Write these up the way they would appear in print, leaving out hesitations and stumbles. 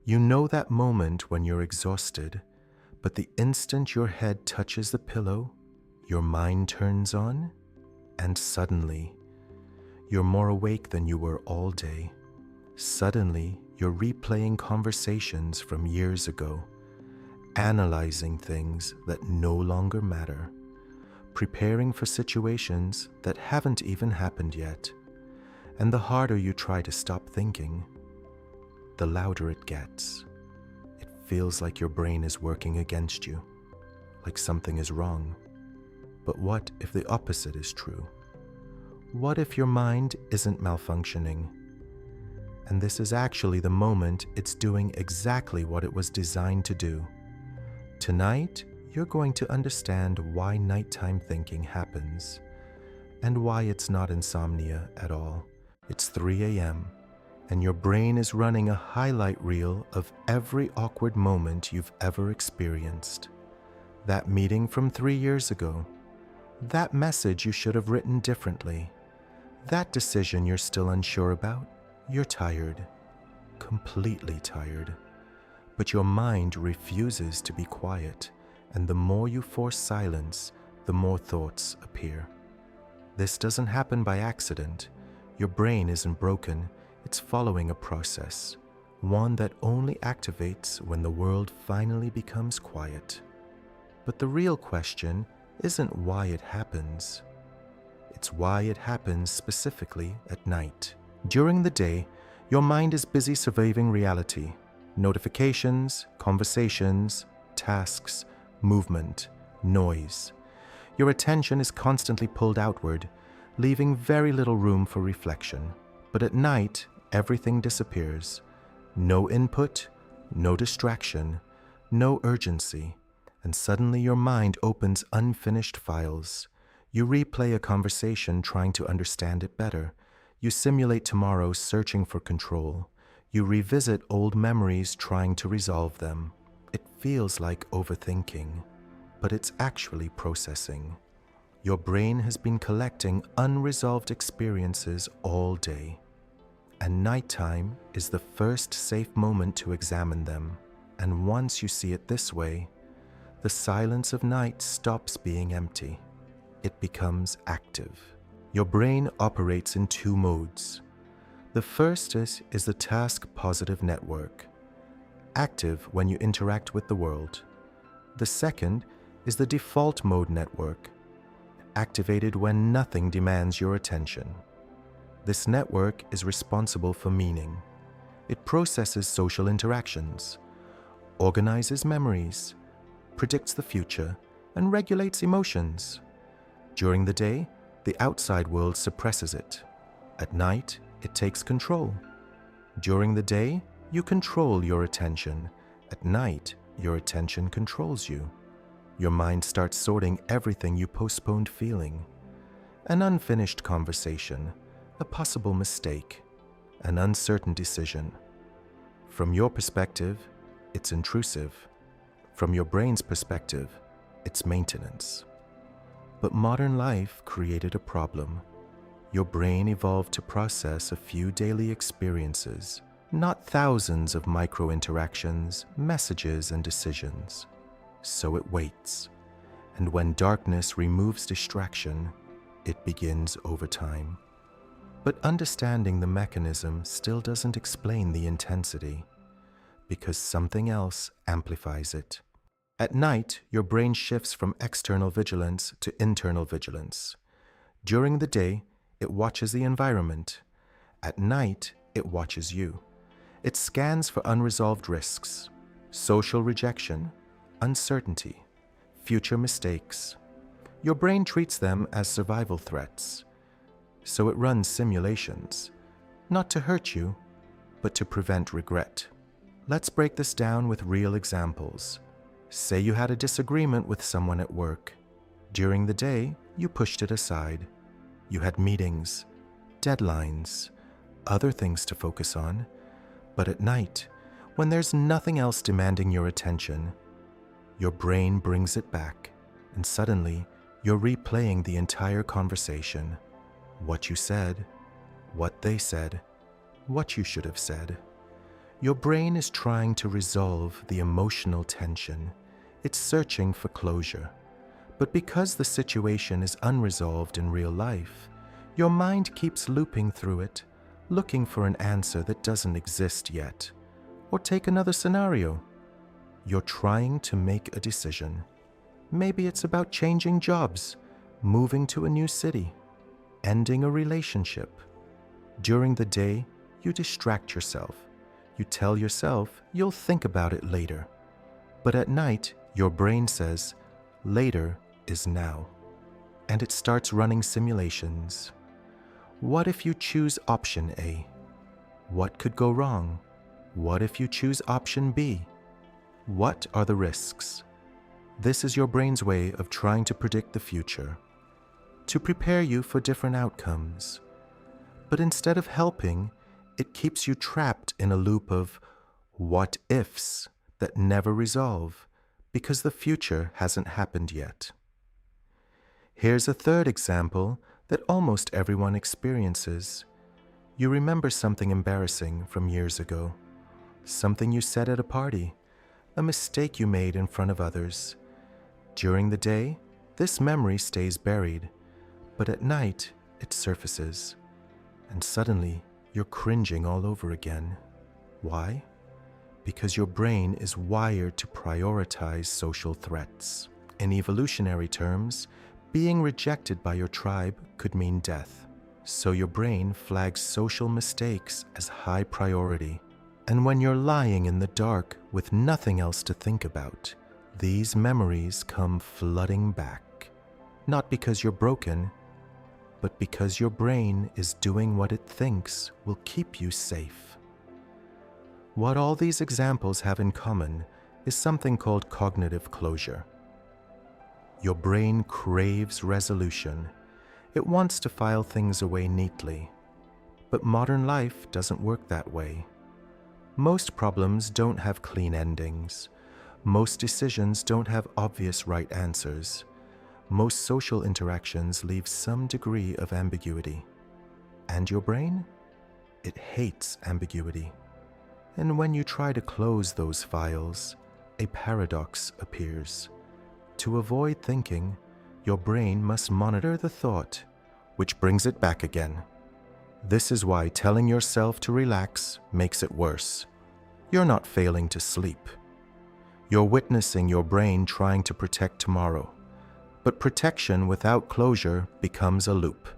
You know that moment when you're exhausted, but the instant your head touches the pillow, your mind turns on, and suddenly, you're more awake than you were all day. Suddenly, you're replaying conversations from years ago, analyzing things that no longer matter, preparing for situations that haven't even happened yet. And the harder you try to stop thinking, the louder it gets. It feels like your brain is working against you, like something is wrong. But what if the opposite is true? What if your mind isn't malfunctioning? And this is actually the moment it's doing exactly what it was designed to do. Tonight, you're going to understand why nighttime thinking happens, and why it's not insomnia at all. It's 3 a.m., and your brain is running a highlight reel of every awkward moment you've ever experienced. That meeting from 3 years ago. That message you should have written differently. That decision you're still unsure about. You're tired. Completely tired. But your mind refuses to be quiet, and the more you force silence, the more thoughts appear. This doesn't happen by accident. Your brain isn't broken. It's following a process, one that only activates when the world finally becomes quiet. But the real question isn't why it happens. It's why it happens specifically at night. During the day, your mind is busy surveying reality, notifications, conversations, tasks, movement, noise. Your attention is constantly pulled outward, leaving very little room for reflection. But at night, everything disappears. No input, no distraction, no urgency, and suddenly your mind opens unfinished files. You replay a conversation trying to understand it better. You simulate tomorrow searching for control. You revisit old memories trying to resolve them. It feels like overthinking, but it's actually processing. Your brain has been collecting unresolved experiences all day, and nighttime is the first safe moment to examine them. And once you see it this way, the silence of night stops being empty. It becomes active. Your brain operates in two modes. The first is the task-positive network, active when you interact with the world. The second is the default mode network, activated when nothing demands your attention. This network is responsible for meaning. It processes social interactions, organizes memories, predicts the future, and regulates emotions. During the day, the outside world suppresses it. At night, it takes control. During the day, you control your attention. At night, your attention controls you. Your mind starts sorting everything you postponed feeling. An unfinished conversation, a possible mistake, an uncertain decision. From your perspective, it's intrusive. From your brain's perspective, it's maintenance. But modern life created a problem. Your brain evolved to process a few daily experiences, not thousands of micro-interactions, messages, and decisions. So it waits. And when darkness removes distraction, it begins over time. But understanding the mechanism still doesn't explain the intensity, because something else amplifies it. At night, your brain shifts from external vigilance to internal vigilance. During the day, it watches the environment. At night, it watches you. It scans for unresolved risks, social rejection, uncertainty, future mistakes. Your brain treats them as survival threats. So it runs simulations, not to hurt you, but to prevent regret. Let's break this down with real examples. Say you had a disagreement with someone at work. During the day, you pushed it aside. You had meetings, deadlines, other things to focus on. But at night, when there's nothing else demanding your attention, your brain brings it back, and suddenly you're replaying the entire conversation. What you said, what they said, what you should have said. Your brain is trying to resolve the emotional tension. It's searching for closure. But because the situation is unresolved in real life, your mind keeps looping through it, looking for an answer that doesn't exist yet. Or take another scenario. You're trying to make a decision. Maybe it's about changing jobs, moving to a new city, ending a relationship. During the day, you distract yourself. You tell yourself you'll think about it later. But at night, your brain says, later is now. And it starts running simulations. What if you choose option A? What could go wrong? What if you choose option B? What are the risks? This is your brain's way of trying to predict the future, to prepare you for different outcomes. But instead of helping, it keeps you trapped in a loop of what ifs that never resolve because the future hasn't happened yet. Here's a third example that almost everyone experiences. You remember something embarrassing from years ago, something you said at a party, a mistake you made in front of others. During the day, this memory stays buried, but at night, it surfaces. And suddenly, you're cringing all over again. Why? Because your brain is wired to prioritize social threats. In evolutionary terms, being rejected by your tribe could mean death. So your brain flags social mistakes as high priority. And when you're lying in the dark with nothing else to think about, these memories come flooding back. Not because you're broken, but because your brain is doing what it thinks will keep you safe. What all these examples have in common is something called cognitive closure. Your brain craves resolution. It wants to file things away neatly. But modern life doesn't work that way. Most problems don't have clean endings. Most decisions don't have obvious right answers. Most social interactions leave some degree of ambiguity. And your brain? It hates ambiguity. And when you try to close those files, a paradox appears. To avoid thinking, your brain must monitor the thought, which brings it back again. This is why telling yourself to relax makes it worse. You're not failing to sleep. You're witnessing your brain trying to protect tomorrow. But protection without closure becomes a loop.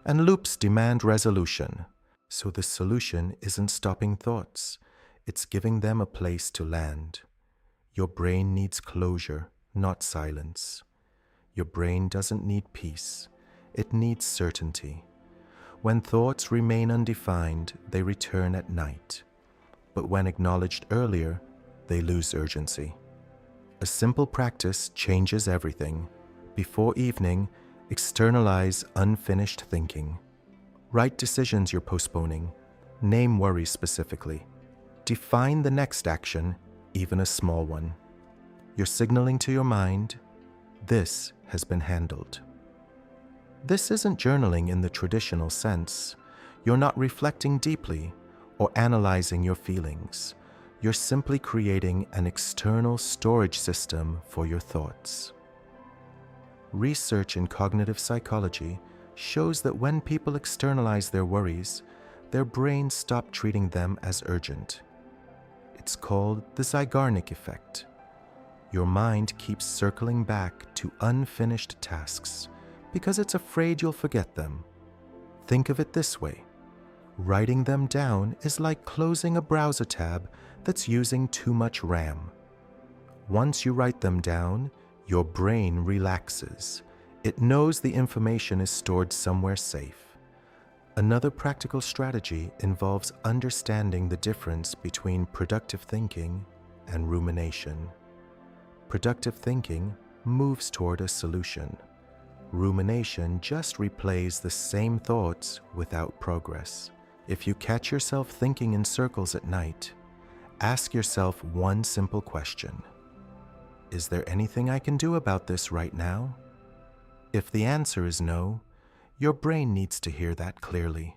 And loops demand resolution. So the solution isn't stopping thoughts. It's giving them a place to land. Your brain needs closure, not silence. Your brain doesn't need peace. It needs certainty. When thoughts remain undefined, they return at night. But when acknowledged earlier, they lose urgency. A simple practice changes everything. Before evening, externalize unfinished thinking. Write decisions you're postponing. Name worries specifically. Define the next action, even a small one. You're signaling to your mind, this has been handled. This isn't journaling in the traditional sense. You're not reflecting deeply or analyzing your feelings. You're simply creating an external storage system for your thoughts. Research in cognitive psychology shows that when people externalize their worries, their brains stop treating them as urgent. It's called the Zeigarnik effect. Your mind keeps circling back to unfinished tasks because it's afraid you'll forget them. Think of it this way. Writing them down is like closing a browser tab that's using too much RAM. Once you write them down, your brain relaxes. It knows the information is stored somewhere safe. Another practical strategy involves understanding the difference between productive thinking and rumination. Productive thinking moves toward a solution. Rumination just replays the same thoughts without progress. If you catch yourself thinking in circles at night, ask yourself one simple question. Is there anything I can do about this right now? If the answer is no, your brain needs to hear that clearly.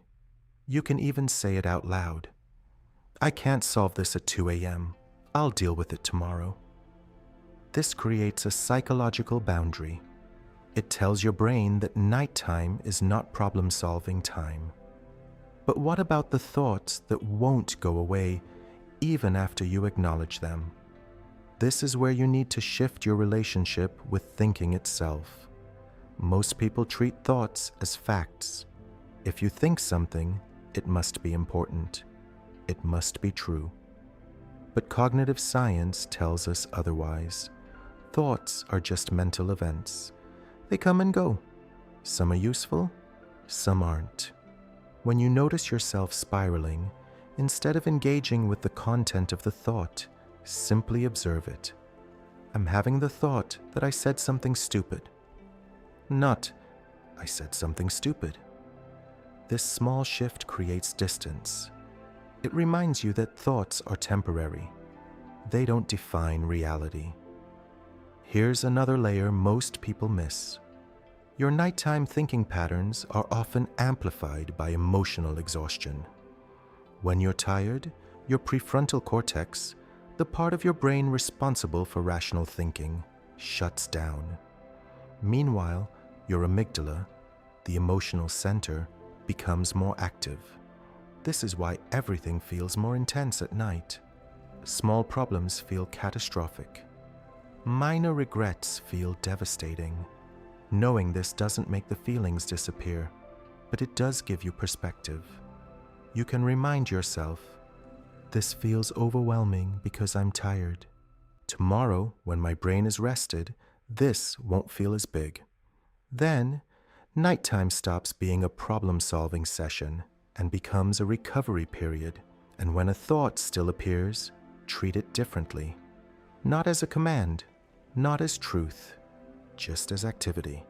You can even say it out loud. I can't solve this at 2 a.m. I'll deal with it tomorrow. This creates a psychological boundary. It tells your brain that nighttime is not problem-solving time. But what about the thoughts that won't go away even after you acknowledge them? This is where you need to shift your relationship with thinking itself. Most people treat thoughts as facts. If you think something, it must be important. It must be true. But cognitive science tells us otherwise. Thoughts are just mental events. They come and go. Some are useful, some aren't. When you notice yourself spiraling, instead of engaging with the content of the thought, simply observe it. I'm having the thought that I said something stupid. Not, I said something stupid. This small shift creates distance. It reminds you that thoughts are temporary. They don't define reality. Here's another layer most people miss. Your nighttime thinking patterns are often amplified by emotional exhaustion. When you're tired, your prefrontal cortex, the part of your brain responsible for rational thinking, shuts down. Meanwhile, your amygdala, the emotional center, becomes more active. This is why everything feels more intense at night. Small problems feel catastrophic. Minor regrets feel devastating. Knowing this doesn't make the feelings disappear, but it does give you perspective. You can remind yourself, this feels overwhelming because I'm tired. Tomorrow, when my brain is rested, this won't feel as big. Then, nighttime stops being a problem-solving session and becomes a recovery period. And when a thought still appears, treat it differently. Not as a command, not as truth, just as activity.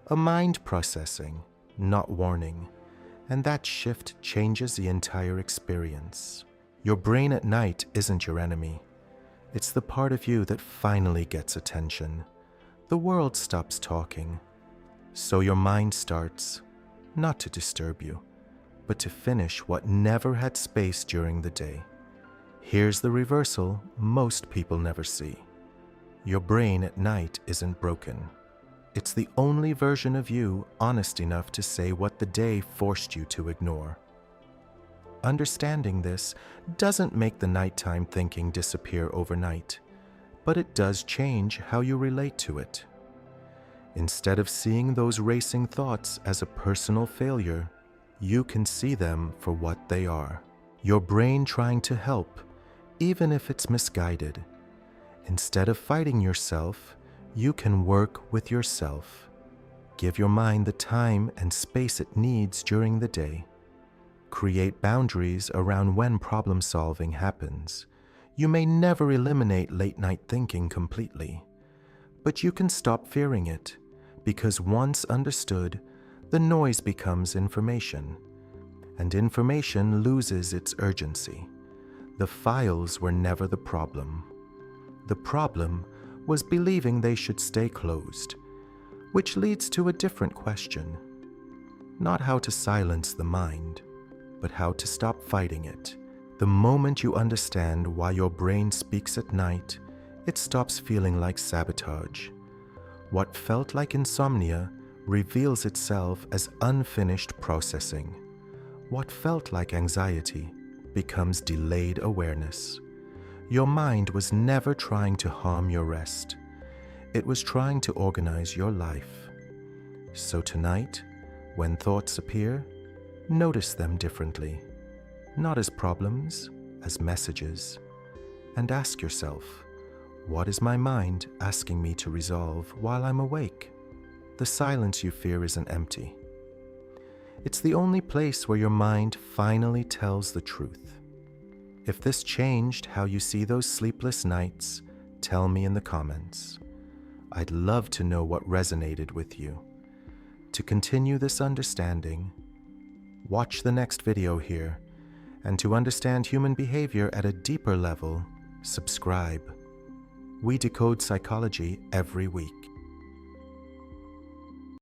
A mind processing, not warning. And that shift changes the entire experience. Your brain at night isn't your enemy. It's the part of you that finally gets attention. The world stops talking. So your mind starts, not to disturb you, but to finish what never had space during the day. Here's the reversal most people never see. Your brain at night isn't broken. It's the only version of you honest enough to say what the day forced you to ignore. Understanding this doesn't make the nighttime thinking disappear overnight, but it does change how you relate to it. Instead of seeing those racing thoughts as a personal failure, you can see them for what they are. Your brain trying to help, even if it's misguided. Instead of fighting yourself, you can work with yourself. Give your mind the time and space it needs during the day. Create boundaries around when problem solving happens. You may never eliminate late-night thinking completely, but you can stop fearing it, because once understood, the noise becomes information, and information loses its urgency. The files were never the problem. The problem was believing they should stay closed, which leads to a different question. Not how to silence the mind, but how to stop fighting it. The moment you understand why your brain speaks at night, it stops feeling like sabotage. What felt like insomnia reveals itself as unfinished processing. What felt like anxiety becomes delayed awareness. Your mind was never trying to harm your rest. It was trying to organize your life. So tonight, when thoughts appear, notice them differently, not as problems, as messages, and ask yourself, what is my mind asking me to resolve while I'm awake? The silence you fear isn't empty. It's the only place where your mind finally tells the truth. If this changed how you see those sleepless nights, tell me in the comments. I'd love to know what resonated with you. To continue this understanding, watch the next video here, and to understand human behavior at a deeper level, subscribe. We decode psychology every week.